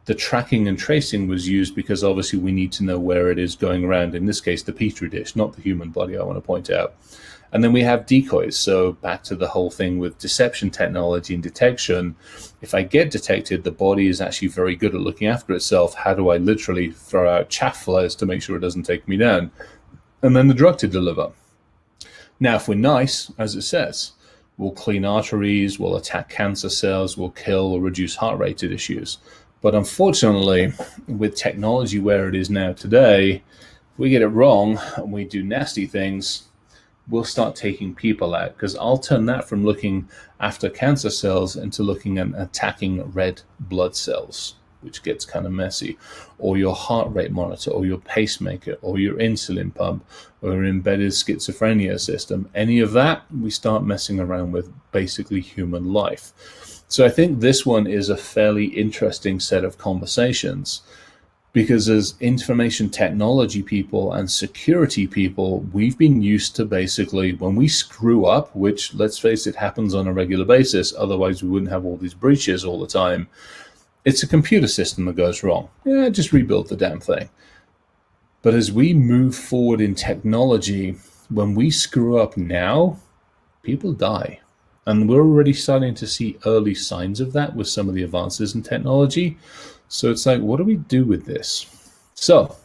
The tracking and tracing was used because obviously we need to know where it is going around. In this case, the petri dish, not the human body, I want to point out. And then we have decoys. So back to the whole thing with deception technology and detection. If I get detected, the body is actually very good at looking after itself. How do I literally throw out chaff flares to make sure it doesn't take me down? And then the drug to deliver. Now, if we're nice, as it says, we'll clean arteries, we'll attack cancer cells, we'll kill or reduce heart-rate issues. But unfortunately, with technology where it is now today, if we get it wrong and we do nasty things, we'll start taking people out, because I'll turn that from looking after cancer cells into looking at attacking red blood cells, which gets kind of messy, or your heart rate monitor, or your pacemaker, or your insulin pump, or your embedded schizophrenia system. Any of that, we start messing around with basically human life. So I think this one is a fairly interesting set of conversations, because as information technology people and security people, we've been used to basically, when we screw up, which, let's face it, happens on a regular basis, otherwise we wouldn't have all these breaches all the time. It's a computer system that goes wrong. Yeah, just rebuild the damn thing. But as we move forward in technology, when we screw up now, people die. And we're already starting to see early signs of that with some of the advances in technology. So it's like, what do we do with this? So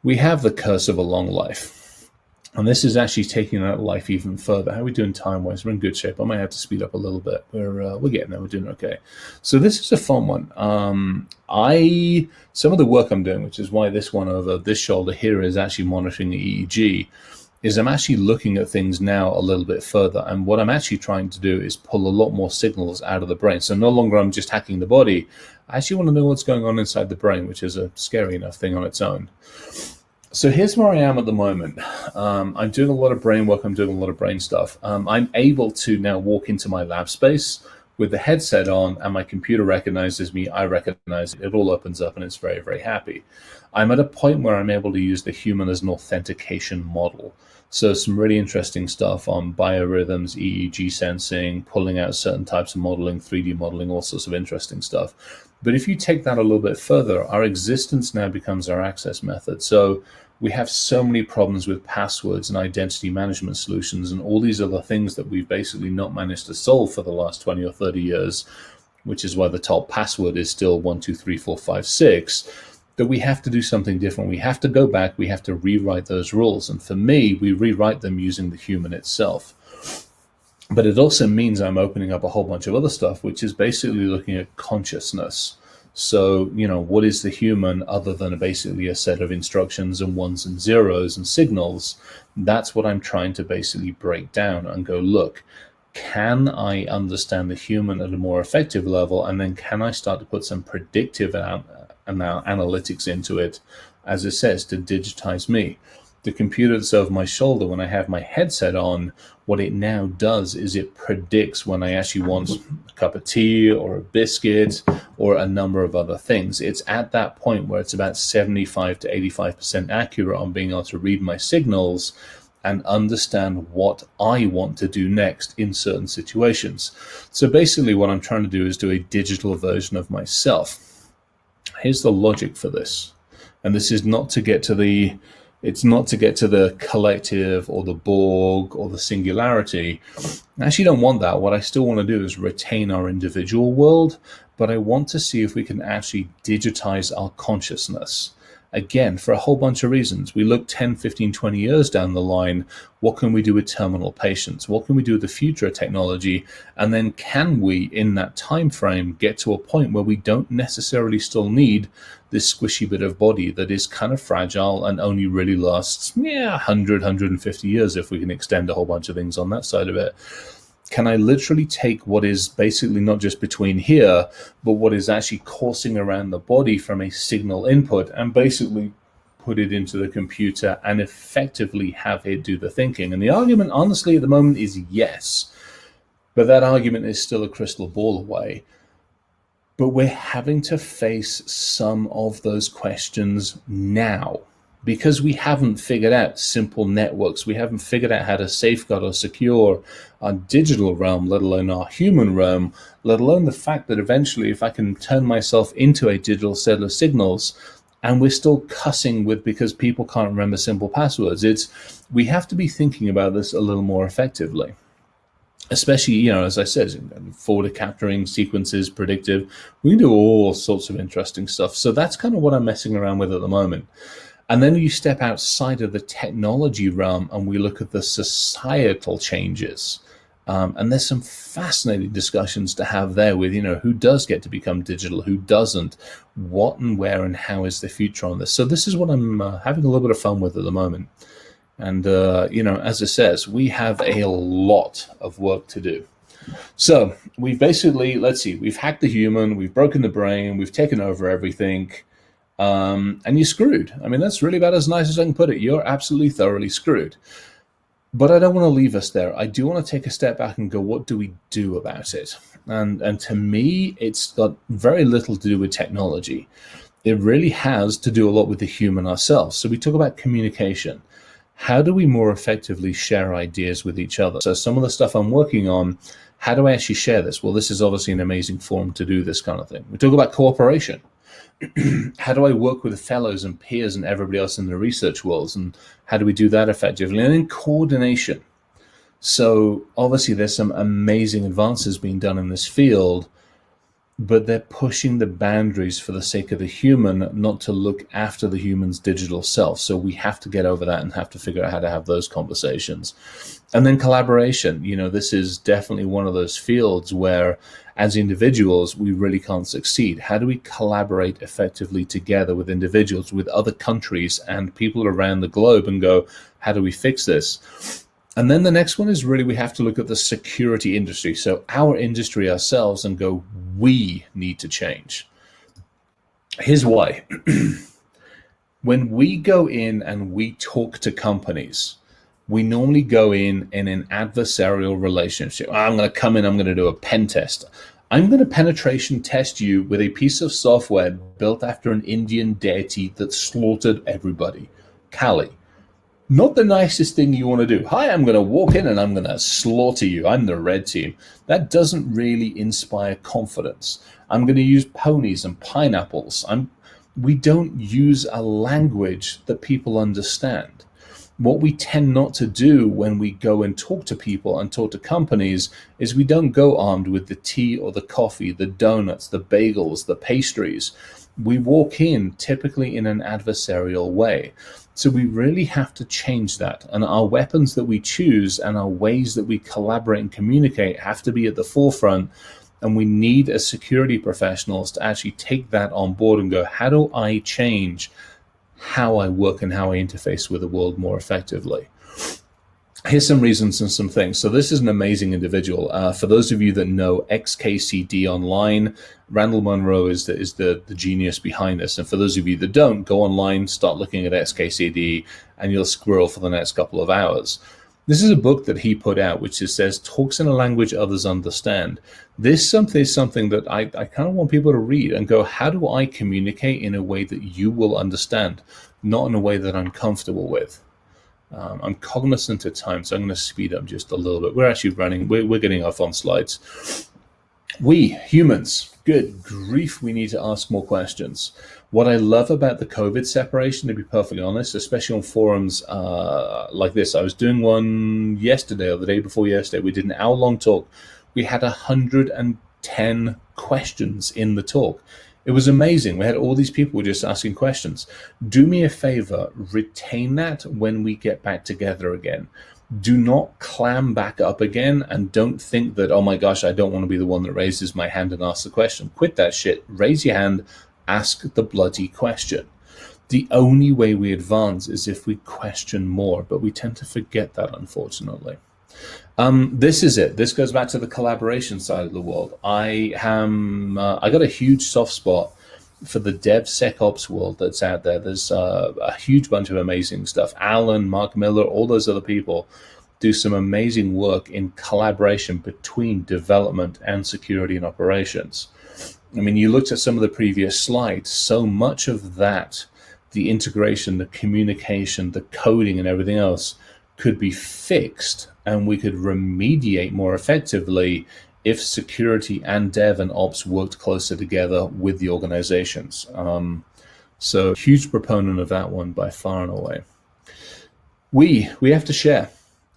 we have the curse of a long life. And this is actually taking that life even further. How are we doing time-wise? We're in good shape. I might have to speed up a little bit. We're getting there. We're doing okay. So this is a fun one. Some of the work I'm doing, which is why this one over this shoulder here is actually monitoring the EEG, is I'm actually looking at things now a little bit further. And what I'm actually trying to do is pull a lot more signals out of the brain. So no longer I'm just hacking the body. I actually want to know what's going on inside the brain, which is a scary enough thing on its own. So here's where I am at the moment. I'm doing a lot of brain work. I'm doing a lot of brain stuff. I'm able to now walk into my lab space with the headset on, and my computer recognizes me. I recognize it. It all opens up, and it's very, very happy. I'm at a point where I'm able to use the human as an authentication model. So some really interesting stuff on biorhythms, EEG sensing, pulling out certain types of modeling, 3D modeling, all sorts of interesting stuff. But if you take that a little bit further, our existence now becomes our access method. So we have so many problems with passwords and identity management solutions and all these other things that we've basically not managed to solve for the last 20 or 30 years, which is why the top password is still 1234556. That we have to do something different. We have to go back. We have to rewrite those rules. And for me, we rewrite them using the human itself. But it also means I'm opening up a whole bunch of other stuff, which is basically looking at consciousness. So, what is the human other than basically a set of instructions and ones and zeros and signals? That's what I'm trying to basically break down and go, look, can I understand the human at a more effective level? And then can I start to put some predictive analytics into it, as it says, to digitize me? The computer that's over my shoulder, when I have my headset on, what it now does is it predicts when I actually want a cup of tea or a biscuit or a number of other things. It's at that point where it's about 75 to 85% accurate on being able to read my signals and understand what I want to do next in certain situations. So basically what I'm trying to do is do a digital version of myself. Here's the logic for this. And this is not to get to the collective or the Borg or the singularity. I actually don't want that. What I still want to do is retain our individual world, but I want to see if we can actually digitize our consciousness. Again, for a whole bunch of reasons. We look 10, 15, 20 years down the line. What can we do with terminal patients? What can we do with the future of technology? And then can we, in that time frame, get to a point where we don't necessarily still need this squishy bit of body that is kind of fragile and only really lasts 100, 150 years if we can extend a whole bunch of things on that side of it? Can I literally take what is basically not just between here, but what is actually coursing around the body from a signal input and basically put it into the computer and effectively have it do the thinking? And the argument, honestly, at the moment is yes. But that argument is still a crystal ball away. But we're having to face some of those questions now, because we haven't figured out simple networks. We haven't figured out how to safeguard or secure our digital realm, let alone our human realm, let alone the fact that eventually if I can turn myself into a digital set of signals, and we're still cussing with because people can't remember simple passwords. We have to be thinking about this a little more effectively. Especially, as I said, forward capturing, sequences, predictive. We can do all sorts of interesting stuff. So that's kind of what I'm messing around with at the moment. And then you step outside of the technology realm and we look at the societal changes. And there's some fascinating discussions to have there with, who does get to become digital, who doesn't, what and where and how is the future on this. So this is what I'm having a little bit of fun with at the moment. And, as it says, we have a lot of work to do. So we've basically, we've hacked the human, we've broken the brain, we've taken over everything. And you're screwed. I mean, that's really about as nice as I can put it. You're absolutely thoroughly screwed. But I don't want to leave us there. I do want to take a step back and go, what do we do about it? And to me, it's got very little to do with technology. It really has to do a lot with the human ourselves. So we talk about communication. How do we more effectively share ideas with each other? So some of the stuff I'm working on, how do I actually share this? Well, this is obviously an amazing forum to do this kind of thing. We talk about cooperation. How do I work with fellows and peers and everybody else in the research worlds, and how do we do that effectively? And then coordination. So obviously there's some amazing advances being done in this field, but they're pushing the boundaries for the sake of the human, not to look after the human's digital self. So we have to get over that and have to figure out how to have those conversations. And then collaboration. This is definitely one of those fields where as individuals, we really can't succeed. How do we collaborate effectively together with individuals, with other countries and people around the globe and go, how do we fix this? And then the next one is really we have to look at the security industry. So our industry ourselves and go, we need to change. Here's why. When we go in and we talk to companies, we normally go in an adversarial relationship. I'm going to come in, I'm going to do a pen test. I'm going to penetration test you with a piece of software built after an Indian deity that slaughtered everybody. Kali. Not the nicest thing you want to do. Hi, I'm going to walk in and I'm going to slaughter you. I'm the red team. That doesn't really inspire confidence. I'm going to use ponies and pineapples. We don't use a language that people understand. What we tend not to do when we go and talk to people and talk to companies is we don't go armed with the tea or the coffee, the donuts, the bagels, the pastries. We walk in typically in an adversarial way. So we really have to change that. And our weapons that we choose and our ways that we collaborate and communicate have to be at the forefront. And we need as security professionals to actually take that on board and go, how do I change how I work and how I interface with the world more effectively? Here's some reasons and some things. So this is an amazing individual. For those of you that know XKCD online, Randall Munro is the genius behind this. And for those of you that don't, go online, start looking at XKCD, and you'll squirrel for the next couple of hours. This is a book that he put out, which says, talks in a language others understand. This is something that I kind of want people to read and go, how do I communicate in a way that you will understand, not in a way that I'm comfortable with? I'm cognizant of time, so I'm going to speed up just a little bit. We're actually running, we're getting off on slides. We, humans, good grief, we need to ask more questions. What I love about the COVID separation, to be perfectly honest, especially on forums like this, I was doing one yesterday or the day before yesterday. We did an hour-long talk. We had 110 questions in the talk. It was amazing. We had all these people just asking questions. Do me a favor, retain that when we get back together again. Do not clam back up again, and don't think that, oh my gosh, I don't want to be the one that raises my hand and asks the question. Quit that shit. Raise your hand. Ask the bloody question. The only way we advance is if we question more, but we tend to forget that, unfortunately. This is it. This goes back to the collaboration side of the world. I got a huge soft spot for the DevSecOps world that's out there. There's a huge bunch of amazing stuff. Alan, Mark Miller, all those other people do some amazing work in collaboration between development and security and operations. I mean, you looked at some of the previous slides. So much of that, the integration, the communication, the coding and everything else could be fixed, and we could remediate more effectively if security and dev and ops worked closer together with the organizations. So huge proponent of that one by far and away. We have to share.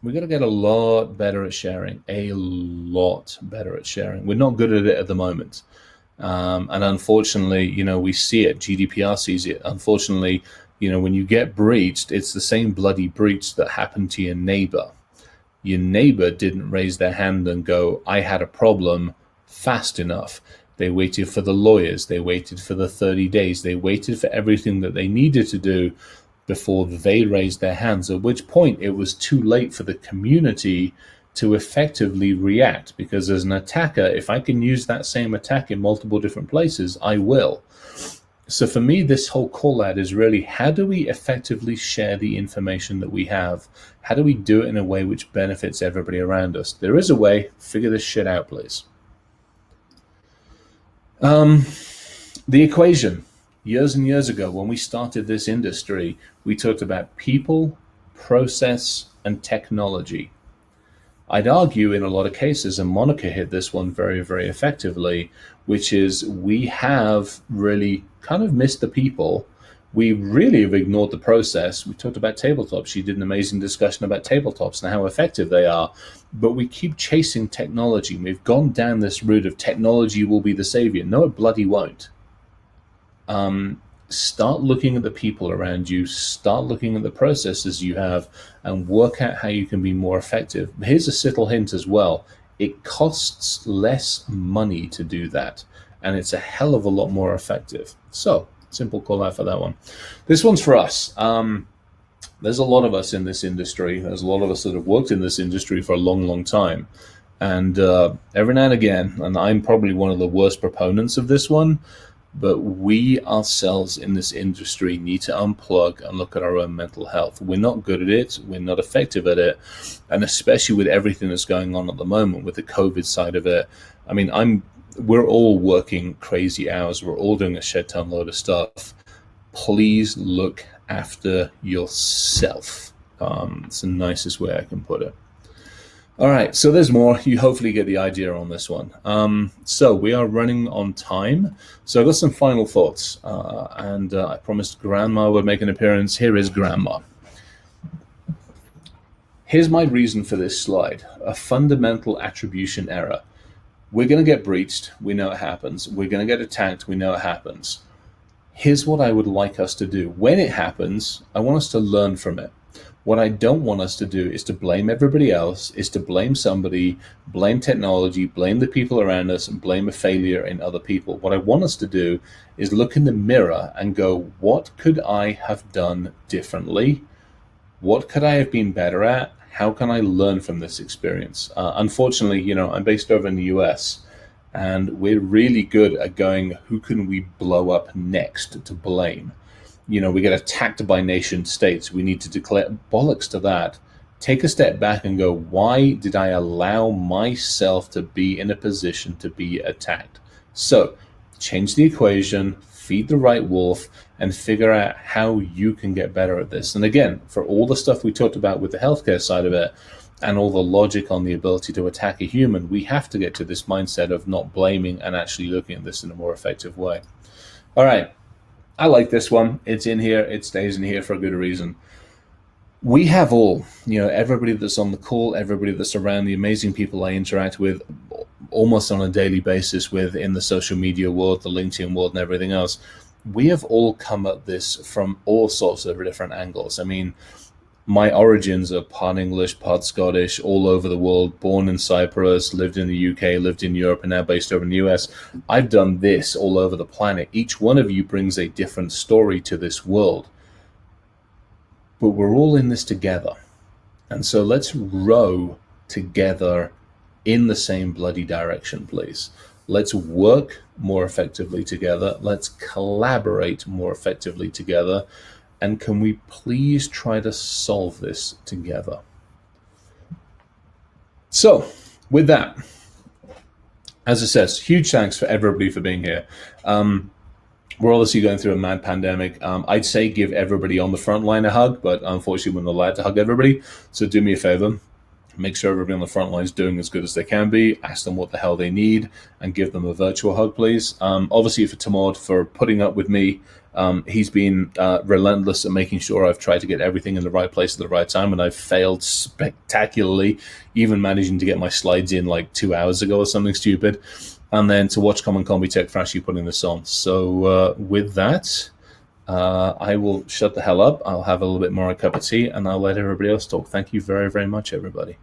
We got to get a lot better at sharing, a lot better at sharing. We're not good at it at the moment. And unfortunately, we see it. GDPR sees it. Unfortunately, when you get breached, it's the same bloody breach that happened to your neighbor. Your neighbor didn't raise their hand and go, I had a problem fast enough. They waited for the lawyers. They waited for the 30 days. They waited for everything that they needed to do before they raised their hands, at which point it was too late for the community to effectively react. Because as an attacker, if I can use that same attack in multiple different places, I will. So for me, this whole call out is really, how do we effectively share the information that we have? How do we do it in a way which benefits everybody around us? There is a way. Figure this shit out, please. The equation. Years and years ago, when we started this industry, we talked about people, process, and technology. I'd argue in a lot of cases, and Monica hit this one very, very effectively, which is we have really kind of missed the people. We really have ignored the process. We talked about tabletops. She did an amazing discussion about tabletops and how effective they are. But we keep chasing technology. We've gone down this route of technology will be the savior. No, it bloody won't. Start looking at the people around you, start looking at the processes you have, and work out how you can be more effective. Here's a subtle hint as well. It costs less money to do that, and it's a hell of a lot more effective. So, simple call out for that one. This one's for us. There's a lot of us in this industry. There's a lot of us that have worked in this industry for a long, long time. And every now and again, and I'm probably one of the worst proponents of this one, but we ourselves in this industry need to unplug and look at our own mental health. We're not good at it. We're not effective at it. And especially with everything that's going on at the moment with the COVID side of it. I mean, we're all working crazy hours. We're all doing a shed ton load of stuff. Please look after yourself. It's the nicest way I can put it. All right, so there's more. You hopefully get the idea on this one. So we are running on time. So I've got some final thoughts, and I promised Grandma would make an appearance. Here is Grandma. Here's my reason for this slide, a fundamental attribution error. We're going to get breached. We know it happens. We're going to get attacked. We know it happens. Here's what I would like us to do. When it happens, I want us to learn from it. What I don't want us to do is to blame everybody else, is to blame somebody, blame technology, blame the people around us, and blame a failure in other people. What I want us to do is look in the mirror and go, what could I have done differently? What could I have been better at? How can I learn from this experience? Unfortunately, I'm based over in the US, and we're really good at going, who can we blow up next to blame? We get attacked by nation states. We need to declare bollocks to that. Take a step back and go, why did I allow myself to be in a position to be attacked? So change the equation, feed the right wolf, and figure out how you can get better at this. And again, for all the stuff we talked about with the healthcare side of it and all the logic on the ability to attack a human, we have to get to this mindset of not blaming and actually looking at this in a more effective way. All right. I like this one. It's in here. It stays in here for a good reason. We have all, everybody that's on the call, everybody that's around, the amazing people I interact with, almost on a daily basis within the social media world, the LinkedIn world, and everything else, we have all come at this from all sorts of different angles. I mean, my origins are part English, part Scottish, all over the world, born in Cyprus, lived in the UK, lived in Europe, and now based over in the US. I've done this all over the planet. Each one of you brings a different story to this world. But we're all in this together. And so let's row together in the same bloody direction, please. Let's work more effectively together. Let's collaborate more effectively together. And can we please try to solve this together? So, with that, as I said, huge thanks for everybody for being here. We're obviously going through a mad pandemic. I'd say give everybody on the front line a hug, but unfortunately we're not allowed to hug everybody. So do me a favor. Make sure everybody on the front line is doing as good as they can be. Ask them what the hell they need and give them a virtual hug, please. Obviously, for Tamod, for putting up with me. He's been relentless at making sure I've tried to get everything in the right place at the right time, and I've failed spectacularly, even managing to get my slides in like 2 hours ago or something stupid. And then to watch Common Combi Tech for actually putting this on. So with that, I will shut the hell up. I'll have a little bit more of a cup of tea, and I'll let everybody else talk. Thank you very, very much, everybody.